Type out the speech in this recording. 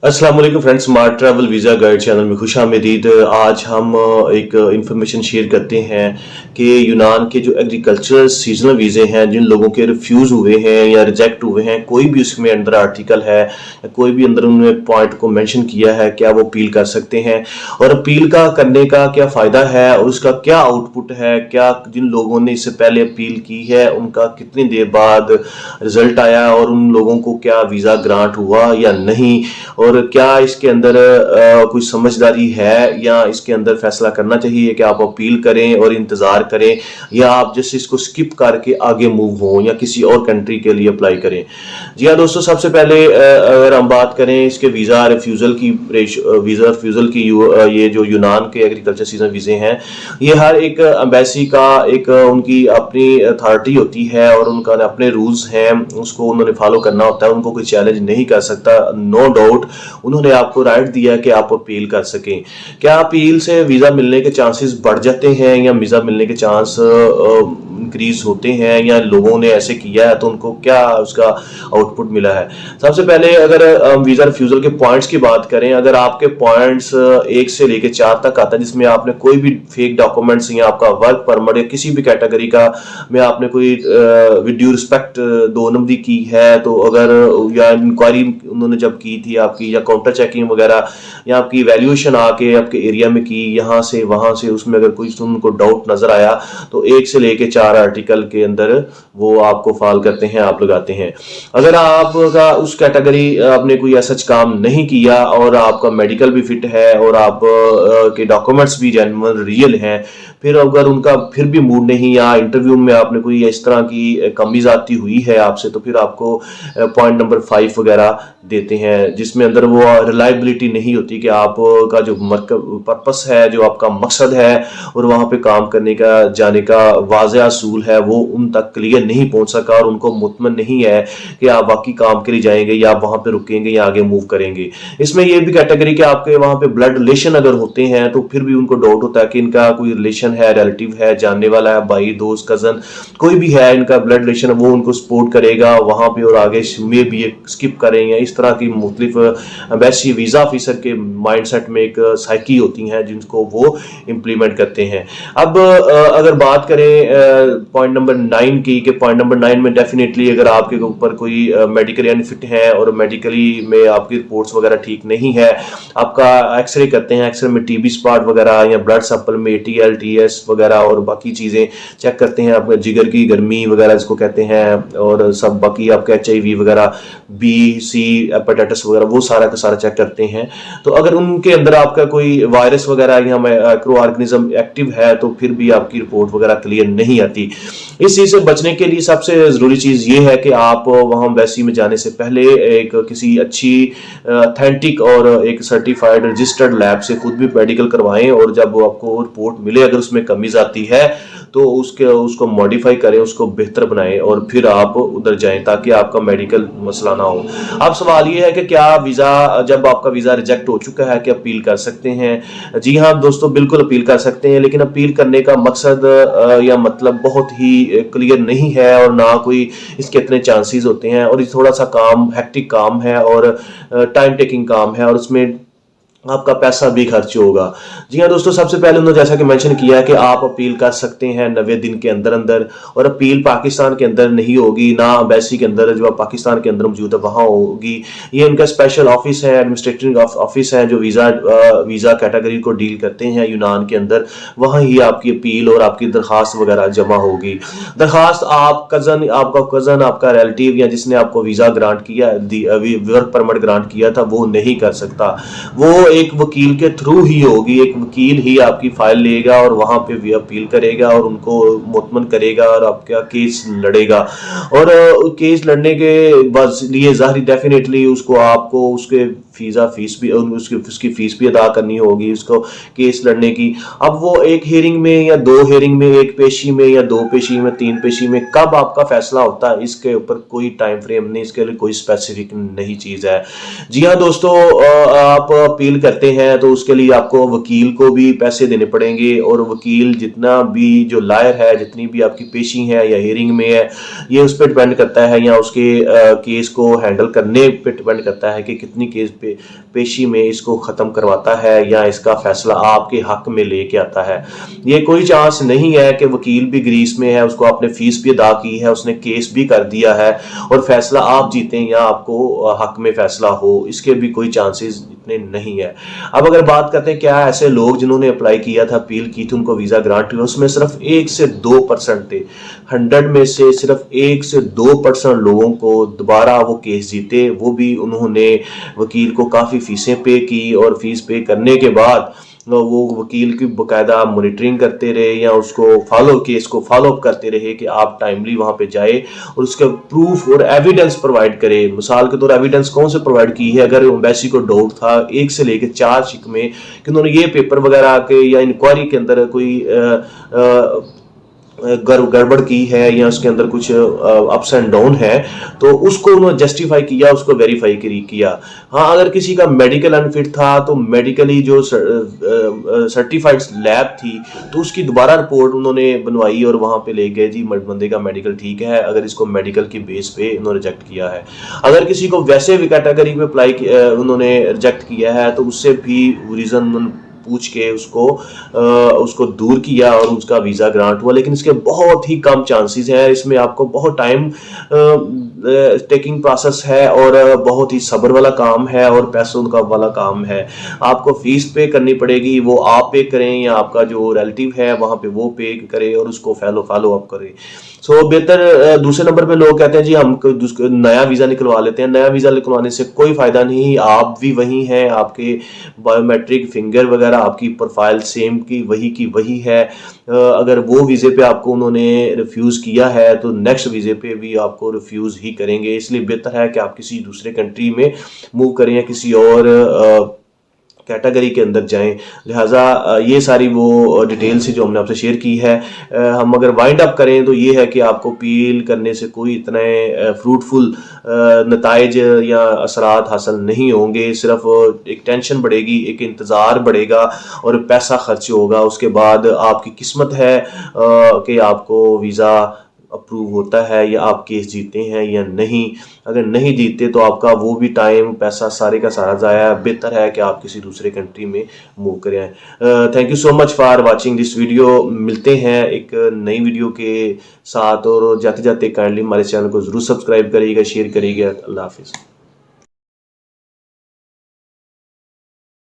अस्सलाम वालेकुम friends, smart travel visa guide channel में खुश आमदीद। आज हम एक इंफॉर्मेशन शेयर करते हैं कि यूनान के जो एग्रीकल्चरल सीजनल वीज़े हैं, जिन लोगों के रिफ्यूज़ हुए हैं या रिजेक्ट हुए हैं, कोई भी उसमें अंदर आर्टिकल है या कोई भी अंदर उन्होंने पॉइंट को मेंशन किया है, क्या वो अपील कर सकते हैं और अपील का करने का क्या फ़ायदा है और उसका क्या आउटपुट है, क्या जिन लोगों ने इससे पहले अपील की है उनका कितनी देर बाद रिजल्ट आया और उन लोगों को क्या वीज़ा ग्रांट हुआ या नहीं, और क्या इसके अंदर कोई समझदारी है या इसके अंदर फैसला करना चाहिए कि आप अपील करें और इंतज़ार करें या आप जैसे इसको स्किप करके आगे मूव हो या किसी और कंट्री के लिए अप्लाई करें। जी हाँ दोस्तों, सबसे पहले अगर हम बात करें इसके वीज़ा रिफ्यूज़ल की ये जो यूनान के एग्रीकल्चर सीजन वीज़े हैं, ये हर एक एम्बेसी का एक उनकी अपनी अथॉरिटी होती है और उनका अपने रूल्स हैं, उसको उन्होंने फॉलो करना होता है, उनको कोई चैलेंज नहीं कर सकता। नो डाउट उन्होंने आपको राइट दिया कि आप अपील कर सकें। क्या अपील से वीज़ा मिलने के चांसेस बढ़ जाते हैं या वीज़ा मिलने के चांस इंक्रीज होते हैं या लोगों ने ऐसे किया है तो उनको क्या उसका आउटपुट मिला है? सबसे पहले अगर वीज़ा रिफ्यूज़ल के पॉइंट्स की बात करें, अगर आपके पॉइंट्स 1 से लेकर 4 तक आता है जिसमें आपने कोई भी फेक डॉक्यूमेंट्स या आपका वर्क परमिट या किसी भी कैटेगरी का में आपने कोई विद ड्यू रिस्पेक्ट 2 नंबरी की है, तो अगर या इंक्वायरी उन्होंने जब की थी आपकी या काउंटर चेकिंग वगैरह या आपकी वैल्यूएशन आके आपके एरिया में की यहाँ से वहाँ से, उसमें अगर कोई उनको डाउट नजर आया तो 1 से लेके 4 आर्टिकल के अंदर वो आपको फॉल करते हैं, आप लगाते हैं। अगर आपका उस कैटेगरी आपने कोई ऐसा काम नहीं किया और आपका मेडिकल भी फिट है और आप के डॉक्यूमेंट्स भी जेन्युइन रियल हैं, फिर अगर उनका फिर भी मूड नहीं या इंटरव्यू में आपने कोई इस तरह की कमी ज़्यादती हुई है आपसे, तो फिर आपको पॉइंट नंबर 5 वगैरह देते हैं, जिसमें अंदर वो रिलायबिलिटी नहीं होती कि आपका जो पर्पस है, जो आपका मकसद है और वहाँ पे काम करने का जाने का वाज़ेह असूल है, वो उन तक क्लियर नहीं पहुँच सका और उनको मुतमन नहीं है कि आप बाकी काम के लिए जाएंगे या आप वहाँ पे रुकेंगे या आगे मूव करेंगे। इसमें ये भी कैटेगरी कि आपके वहाँ पे ब्लड रिलेशन अगर होते हैं तो फिर भी उनको डाउट होता है कि इनका कोई रिलेशन है, रिलेटिव है, जानने वाला है, भाई दोस्त कजन कोई भी है, इनका ब्लड रिलेशन, वो उनको सपोर्ट करेगा वहाँ पे और आगे में भी एक स्किप करेंगे। इस तरह की मुख्तलिफ वैसी वीज़ा ऑफिसर के माइंडसेट में एक साइकी होती हैं जिनको वो इम्प्लीमेंट करते हैं। अब अगर बात करें पॉइंट नंबर 9 की, कि पॉइंट नंबर 9 में डेफिनेटली अगर आपके ऊपर कोई मेडिकली अनफिट है और मेडिकली में आपकी रिपोर्ट्स वगैरह ठीक नहीं है, आपका एक्सरे करते हैं, एक्सरे में टीबी स्पॉट वगैरह या ब्लड सैंपल में ATL TS वगैरह और बाकी चीज़ें चेक करते हैं, आपका जिगर की गर्मी वगैरह जिसको कहते हैं और सब बाकी आपका HIV वगैरह, BC हेपेटाइटिस वगैरह, वो सारा का सारा चेक करते हैं। तो अगर उनके अंदर आपका कोई वायरस वगैरह या माइक्रो ऑर्गेनिज्म एक्टिव है तो फिर भी आपकी रिपोर्ट वगैरह क्लियर नहीं आती। इस चीज़ से बचने के लिए सबसे ज़रूरी चीज़ ये है कि आप वहाँ एम्बेसी में जाने से पहले एक किसी अच्छी ऑथेंटिक और एक सर्टिफाइड रजिस्टर्ड लैब से खुद भी मेडिकल करवाएं और जब आपको रिपोर्ट मिले अगर उसमें कमी आती है तो उसको मॉडिफाई करें, उसको बेहतर बनाएं और फिर आप उधर जाएं ताकि आपका मेडिकल मसला ना हो। अब सवाल ये है कि क्या वीज़ा, जब आपका वीज़ा रिजेक्ट हो चुका है, कि अपील कर सकते हैं? जी हाँ दोस्तों, बिल्कुल अपील कर सकते हैं, लेकिन अपील करने का मकसद या मतलब बहुत ही क्लियर नहीं है और ना कोई इसके इतने चांसेस होते हैं और ये थोड़ा सा काम हेक्टिक काम है और टाइम टेकिंग काम है और उसमें आपका पैसा भी खर्च होगा। जी हाँ दोस्तों, सबसे पहले उन्होंने जैसा कि मेंशन किया है कि आप अपील कर सकते हैं 90 दिन के अंदर अंदर, और अपील पाकिस्तान के अंदर नहीं होगी, ना एम्बेसी के अंदर जो पाकिस्तान के अंदर मौजूद है वहाँ होगी। ये उनका स्पेशल ऑफिस है, एडमिनिस्ट्रेटिव ऑफिस है जो वीज़ा कैटेगरी को डील करते हैं यूनान के अंदर, वहाँ ही आपकी अपील और आपकी दरख्वास्त वगैरह जमा होगी। दरख्वास्त आपका कज़न, आपका रिलेटिव या जिसने आपको वीज़ा ग्रांट किया, वर्क परमिट ग्रांट किया था, वो नहीं कर सकता। वो एक वकील के थ्रू ही होगी, एक वकील ही आपकी फाइल लेगा और वहां पे भी अपील करेगा और उनको मुतमन करेगा और आपका केस लड़ेगा। और केस लड़ने के बाद लिए ज़ाहिर डेफिनेटली उसको आपको उसके फीस भी उसकी फीस भी अदा करनी होगी उसको केस लड़ने की। अब वो एक हेयरिंग में या 2 हेयरिंग में, एक पेशी में या 2 पेशी में, 3 पेशी में कब आपका फैसला होता है, इसके ऊपर कोई टाइम फ्रेम नहीं, इसके लिए कोई स्पेसिफिक नहीं चीज़ है। जी हाँ दोस्तों, आप अपील करते हैं तो उसके लिए आपको वकील को भी पैसे देने पड़ेंगे, और वकील जितना भी जो लायर है, जितनी भी आपकी पेशी है या हियरिंग में है, ये उस पर डिपेंड करता है, या उसके केस को हैंडल करने पे डिपेंड करता है कि कितनी केस पे पेशी में इसको ख़त्म करवाता है या इसका फैसला आपके हक में लेके आता है। ये कोई चांस नहीं है कि वकील भी ग्रीस में है, उसको आपने फीस भी अदा की है, उसने केस भी कर दिया है और फैसला आप जीतें या आपको हक में फैसला हो, इसके भी कोई चांसेस इतने नहीं है। अब अगर बात करते हैं क्या ऐसे लोग जिन्होंने अप्लाई किया था, अपील की थी, उनको वीज़ा ग्रांट हुआ, उसमें सिर्फ 1 से 2% थे। 100 में से सिर्फ 1 से 2% लोगों को दोबारा वो केस जीते, वो भी उन्होंने वकील को काफ़ी फीसें पे की, और फीस पे करने के बाद वो वकील की बाकायदा मॉनिटरिंग करते रहे या उसको केस को फॉलो अप करते रहे कि आप टाइमली वहाँ पे जाए और उसका प्रूफ और एविडेंस प्रोवाइड करे। मिसाल के तौर एविडेंस कौन से प्रोवाइड की है, अगर एम्बेसी को डाउट था 1 से लेकर 4 शिक में कि उन्होंने ये पेपर वगैरह के या इंक्वायरी के अंदर कोई गड़बड़ की है या उसके अंदर कुछ अप्स एंड डाउन है, तो उसको उन्होंने जस्टिफाई किया, उसको वेरीफाई किया। हाँ, अगर किसी का मेडिकल अनफिट था तो मेडिकली जो सर्टिफाइड लैब थी तो उसकी दोबारा रिपोर्ट उन्होंने बनवाई और वहाँ पे ले गए, जी बंदे का मेडिकल ठीक है, अगर इसको मेडिकल की बेस पे उन्होंने रिजेक्ट किया है। अगर किसी को वैसे भी कैटेगरी पे अप्लाई उन्होंने रिजेक्ट किया है तो उससे भी रीज़न पूछ के उसको दूर किया और उसका वीज़ा ग्रांट हुआ। लेकिन इसके बहुत ही कम चांसेस हैं, इसमें आपको बहुत टाइम टेकिंग प्रोसेस है और बहुत ही सब्र वाला काम है और पैसों का वाला काम है। आपको फीस पे करनी पड़ेगी, वो आप पे करें या आपका जो रिलेटिव है वहाँ पे वो पे करे और उसको फॉलो अप करें। सो बेहतर दूसरे नंबर पे लोग कहते हैं जी हम नया वीज़ा निकलवा लेते हैं। नया वीज़ा निकलवाने से कोई फ़ायदा नहीं, आप भी वही हैं, आपके बायोमेट्रिक फिंगर वगैरह आपकी प्रोफाइल सेम की वही है। अगर वो वीज़े पे आपको उन्होंने रिफ्यूज़ किया है तो नेक्स्ट वीज़े पे भी आपको रिफ्यूज़ ही करेंगे। इसलिए बेहतर है कि आप किसी दूसरे कंट्री में मूव करें या किसी और कैटेगरी के अंदर जाएं। लिहाजा ये सारी वो डिटेल्स जो हमने आपसे शेयर की है, हम अगर वाइंड अप करें तो ये है कि आपको अपील करने से कोई इतने फ्रूटफुल नताइज या असरात हासिल नहीं होंगे। सिर्फ एक टेंशन बढ़ेगी, एक इंतज़ार बढ़ेगा और पैसा खर्च होगा। उसके बाद आपकी किस्मत है कि आपको वीज़ा अप्रूव होता है या आप केस जीते हैं या नहीं। अगर नहीं जीतते तो आपका वो भी टाइम पैसा सारे का सारा ज़ाया है। बेहतर है कि आप किसी दूसरे कंट्री में मूव करें। Thank you so much for watching this video. मिलते हैं एक नई वीडियो के साथ, और जाते जाते काइंडली हमारे चैनल को ज़रूर सब्सक्राइब करिएगा, शेयर करिएगा। अल्लाह हाफिज़।